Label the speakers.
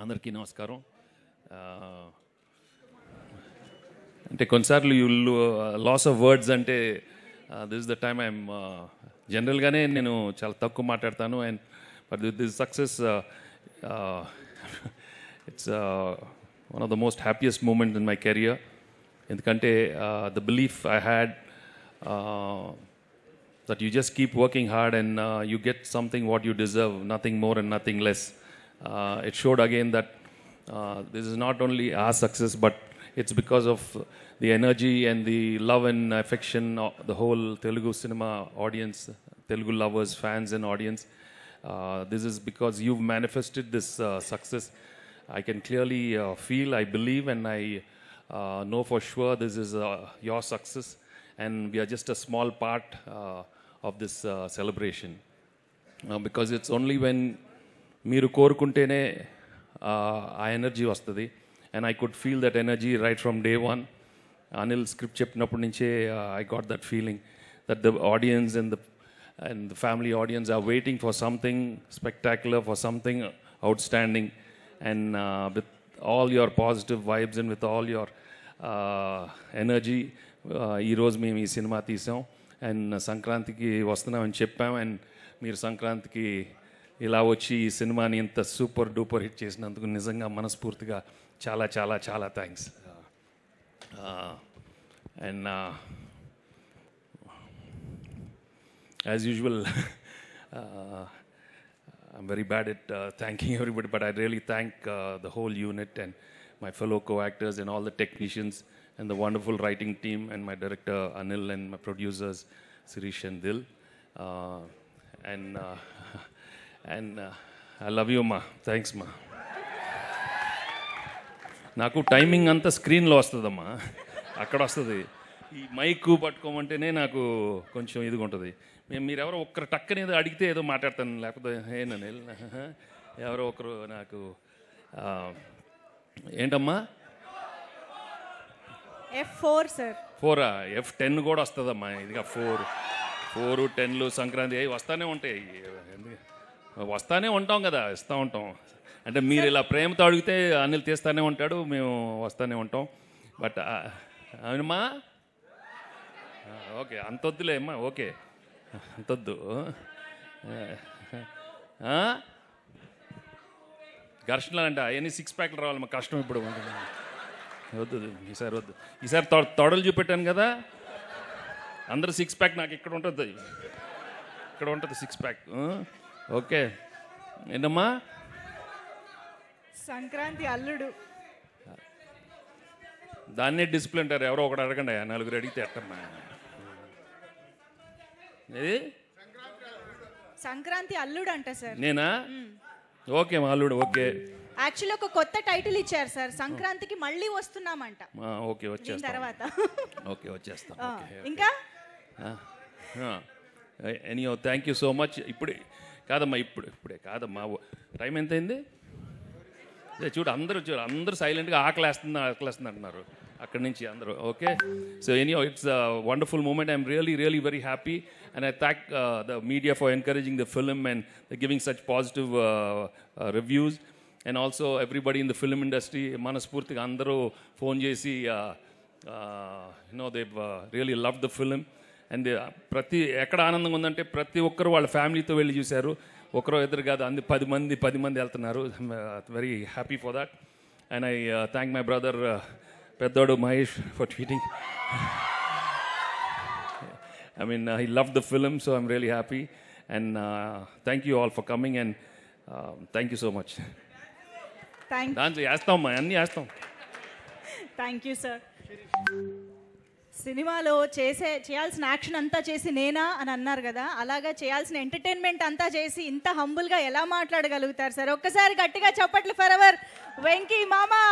Speaker 1: అందరికీ నమస్కారం. అంటే కొన్నిసార్లు యూ లాస్ ఆఫ్ వర్డ్స్ అంటే this is the time I'm జనరల్గానే నేను చాలా తక్కువ మాట్లాడతాను. And but this success it's one of the most happiest moment in my career. ఎందుకంటే the belief I had that you just keep working hard and you get something what you deserve, nothing more and nothing less. It showed again that this is not only our success, but it's because of the energy and the love and affection of the whole Telugu cinema audience, Telugu lovers, fans and audience. This is because you've manifested this success. I can clearly feel, I believe, and I know for sure this is your success, and we are just a small part of this celebration, because it's only when మీరు కోరుకుంటేనే ఆ energy వస్తుంది. And I could feel that energy right from day one. Anil script చెప్పినప్పటి నుంచే I got that feeling that the audience and the family audience are waiting for something spectacular, for something outstanding. And with all your positive vibes and with all your energy ఈరోజు మేము ఈ cinema తీసాం. And సంక్రాంతికి వస్తున్నామని చెప్పాం. And మీరు సంక్రాంతికి ఇలా వచ్చి ఈ సినిమాని ఇంత సూపర్ డూపర్ హిట్ చేసినందుకు నిజంగా మనస్ఫూర్తిగా చాలా చాలా చాలా thanks. And as usual I'm very bad at thanking everybody, but I really thank the whole unit and my fellow co-actors and all the technicians and the wonderful writing team and my director Anil and my producers Sirish and Dil. And I love you, ma. Thanks, ma. నాకు timing అంతా స్క్రీన్లో వస్తుందమ్మా, అక్కడ వస్తుంది. ఈ mic పట్టుకోమంటేనే నాకు కొంచెం ఇదిగా ఉంటుంది. మీరెవరో ఒక్కరు టక్కనేది అడిగితే ఏదో మాట్లాడతాను, లేకపోతే ఏనని ఎవరో ఒకరు నాకు ఏంటమ్మా
Speaker 2: F4 సార్,
Speaker 1: 4 F10 కూడా వస్తుందమ్మా. ఇదిగా 4 10 సంక్రాంతి అవి వస్తూనే ఉంటాయి. వస్తూనే ఉంటాం కదా, ఇస్తూ ఉంటాం. అంటే మీరు ఇలా ప్రేమతో అడిగితే అనిల్ తీస్తూనే ఉంటాడు, మేము వస్తూనే ఉంటాం. బట్ అవునమ్మా, ఓకే అంతొద్దులే అమ్మా, ఓకే అంతొద్దు. ఘర్షణలు అంటే అవన్నీ 6 ప్యాక్లు రావాలమ్మా, కష్టం ఇప్పుడు. వద్దు ఈసారి, వద్దు ఈసారి. తొడలు చూపెట్టాను కదా, అందరూ 6 ప్యాక్ నాకు ఇక్కడ ఉంటుంది, ఇక్కడ ఉంటుంది 6 ప్యాక్. ఓకే ఏంటమ్మా,
Speaker 2: సంక్రాంతి అల్లుడు
Speaker 1: దాన్నే డిసిప్లిన్ అంటారు. ఎవరో ఒకటి అడగండి, 4 అడిగితే ఎట్టమ్మా. ఇది
Speaker 2: సంక్రాంతి అల్లుడు అంట సార్.
Speaker 1: నేనా? ఓకే మా అల్లుడు. ఓకే,
Speaker 2: యాక్చువల్లీ ఒక కొత్త టైటిల్ ఇచ్చారు సార్, సంక్రాంతికి మళ్ళీ వస్తున్నామంట.
Speaker 1: ఓకే వచ్చేస్తాం
Speaker 2: తర్వాత.
Speaker 1: ఓకే వచ్చేస్తాం.
Speaker 2: ఇంకా
Speaker 1: anyhow thank you so much. ఇప్పుడే కాదమ్మా, ఇప్పుడే కాదమ్మా. టైం ఎంత అయింది చూడు, అందరూ సైలెంట్గా ఆకలేస్తుంది అంటున్నారు అక్కడి నుంచి అందరూ. Okay, so anyhow it's a wonderful moment. I'm really very happy and I thank the media for encouraging the film and giving such positive reviews, and also everybody in the film industry. Manaspurtiga andaru phone chesi they've really loved the film, and prati ekkada aanandanga undante prati okkaru vaalla family tho velli chusaru. Okkaru iddaru kaadu, andi 10 మంది వెళ్తున్నారు. Very happy for that. And I thank my brother Peddodu Mahesh for tweeting. I mean, he loved the film, so I'm really happy. And thank you all for coming, and thank you so much.
Speaker 2: Thank you sir. సినిమాలో చేయాల్సిన action అంతా చేసి నేనా అని అన్నారు కదా, అలాగా చేయాల్సిన ఎంటర్టైన్మెంట్ అంతా చేసి ఇంత హంబుల్గా ఎలా మాట్లాడగలుగుతారు సార్? ఒక్కసారి గట్టిగా చప్పట్లు ఫర్ అవర్ వెంకీ మామా.